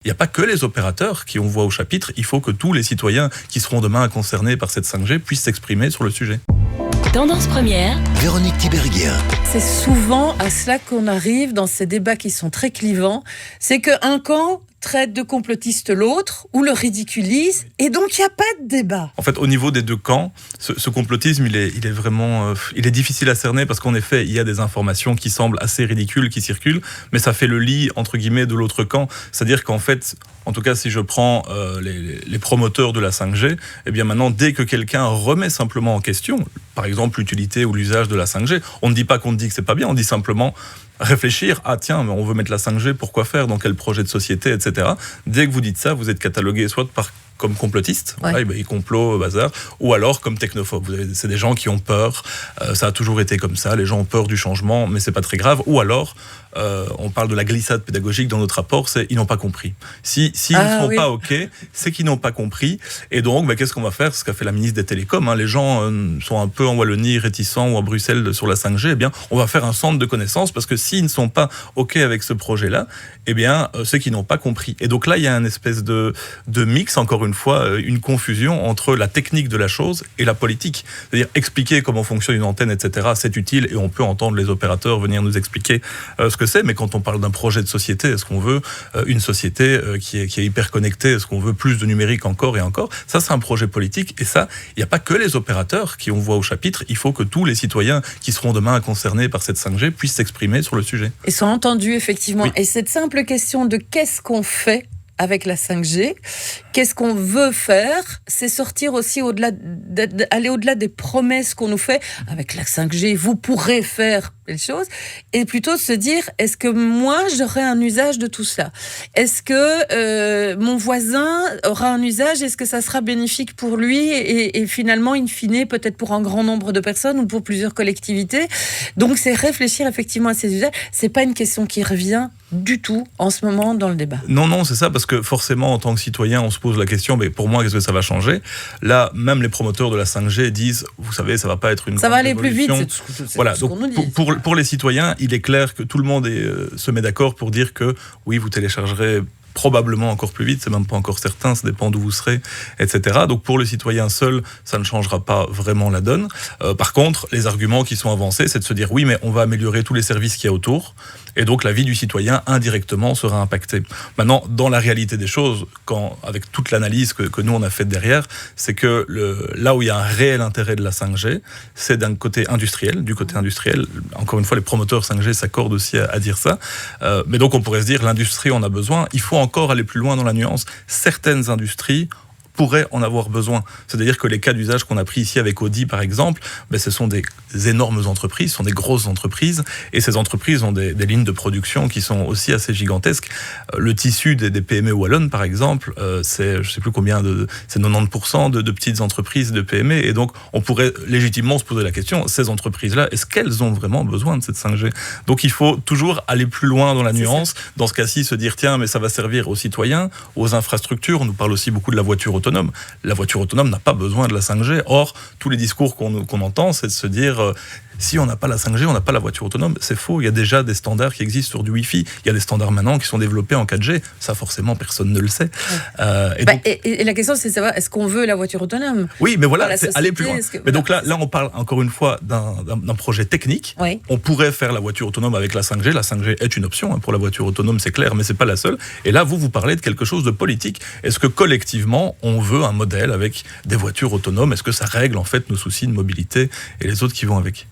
Il n'y a pas que les opérateurs qui ont voix au chapitre, il faut que tous les citoyens qui seront demain concernés par cette 5G puissent s'exprimer sur le sujet. Tendance première. Véronique Tiberghien. C'est souvent à cela qu'on arrive dans ces débats qui sont très clivants. C'est qu'un camp traite de complotiste l'autre ou le ridiculise et donc il n'y a pas de débat. En fait, au niveau des deux camps, ce complotisme, il est vraiment il est difficile à cerner parce qu'en effet, il y a des informations qui semblent assez ridicules qui circulent, mais ça fait le lit, entre guillemets, de l'autre camp. C'est-à-dire qu'en fait, en tout cas, si je prends les promoteurs de la 5G, eh bien maintenant, dès que quelqu'un remet simplement en question, par exemple, l'utilité ou l'usage de la 5G, on ne dit pas qu'on dit que c'est pas bien, on dit simplement réfléchir, ah tiens, mais on veut mettre la 5G, pourquoi faire, dans quel projet de société, etc. Dès que vous dites ça, vous êtes catalogué soit comme complotiste, Ouais. voilà, ils complot, bazar, ou alors comme technophobe. C'est des gens qui ont peur, ça a toujours été comme ça, les gens ont peur du changement, mais c'est pas très grave. Ou alors, on parle de la glissade pédagogique dans notre rapport, c'est ils n'ont pas compris. S'ils ne sont pas OK, c'est qu'ils n'ont pas compris. Et donc, qu'est-ce qu'on va faire? Ce qu'a fait la ministre des Télécoms, les gens sont un peu en Wallonie réticents ou à Bruxelles sur la 5G, eh bien, on va faire un centre de connaissances parce que s'ils ne sont pas OK avec ce projet-là, eh bien, c'est qu'ils n'ont pas compris. Et donc là, il y a une espèce de mix, encore une fois, une confusion entre la technique de la chose et la politique. C'est-à-dire expliquer comment fonctionne une antenne, etc., c'est utile et on peut entendre les opérateurs venir nous expliquer ce que c'est, mais quand on parle d'un projet de société, est-ce qu'on veut une société qui est hyper connectée, est-ce qu'on veut plus de numérique encore et encore? Ça, c'est un projet politique et ça, il n'y a pas que les opérateurs qui ont voix au chapitre, il faut que tous les citoyens qui seront demain concernés par cette 5G puissent s'exprimer sur le sujet. Et sont entendus, effectivement. Oui. Et cette simple question de qu'est-ce qu'on fait avec la 5G, qu'est-ce qu'on veut faire, c'est sortir aussi aller au-delà des promesses qu'on nous fait. Avec la 5G, vous pourrez faire les choses, et plutôt se dire, est-ce que moi, j'aurai un usage de tout cela? Est-ce que mon voisin aura un usage? Est-ce que ça sera bénéfique pour lui et finalement, in fine, peut-être pour un grand nombre de personnes ou pour plusieurs collectivités? Donc, c'est réfléchir effectivement à ces usages. C'est pas une question qui revient du tout en ce moment dans le débat. Non, c'est ça, parce que forcément, en tant que citoyen, on se pose la question, mais pour moi, qu'est-ce que ça va changer? Là, même les promoteurs de la 5G disent, vous savez, ça va pas être une Ça va grande aller plus vite, révolution. c'est Voilà, ce qu'on nous donc dit. pour les citoyens, il est clair que tout le monde se met d'accord pour dire que oui, vous téléchargerez probablement encore plus vite, c'est même pas encore certain, ça dépend d'où vous serez, etc. Donc pour le citoyen seul, ça ne changera pas vraiment la donne. Par contre, les arguments qui sont avancés, c'est de se dire oui, mais on va améliorer tous les services qu'il y a autour, et donc la vie du citoyen indirectement sera impactée. Maintenant, dans la réalité des choses, avec toute l'analyse que nous on a faite derrière, c'est que là où il y a un réel intérêt de la 5G, c'est du côté industriel. Encore une fois, les promoteurs 5G s'accordent aussi à dire ça. Mais donc on pourrait se dire, l'industrie en a besoin. Il faut encore aller plus loin dans la nuance. Certaines industries pourraient en avoir besoin. C'est-à-dire que les cas d'usage qu'on a pris ici avec Audi, par exemple, ce sont des énormes entreprises, ce sont des grosses entreprises, et ces entreprises ont des lignes de production qui sont aussi assez gigantesques. Le tissu des PME wallonnes, par exemple, c'est, je ne sais plus combien, c'est 90% de petites entreprises de PME, et donc on pourrait légitimement se poser la question, ces entreprises-là, est-ce qu'elles ont vraiment besoin de cette 5G? Donc il faut toujours aller plus loin dans la nuance, dans ce cas-ci se dire, tiens, mais ça va servir aux citoyens, aux infrastructures, on nous parle aussi beaucoup de la voiture autonome. La voiture autonome n'a pas besoin de la 5G. Or, tous les discours qu'on entend, c'est de se dire si on n'a pas la 5G, on n'a pas la voiture autonome. C'est faux. Il y a déjà des standards qui existent sur du Wi-Fi. Il y a des standards maintenant qui sont développés en 4G. Ça, forcément, personne ne le sait. Et la question, c'est de savoir, est-ce qu'on veut la voiture autonome? Oui, mais voilà, c'est société, aller plus loin. Mais donc là, on parle encore une fois d'un projet technique. Oui. On pourrait faire la voiture autonome avec la 5G. La 5G est une option pour la voiture autonome, c'est clair, mais c'est pas la seule. Et là, vous parlez de quelque chose de politique. Est-ce que collectivement, on veut un modèle avec des voitures autonomes? Est-ce que ça règle en fait nos soucis de mobilité et les autres qui vont avec?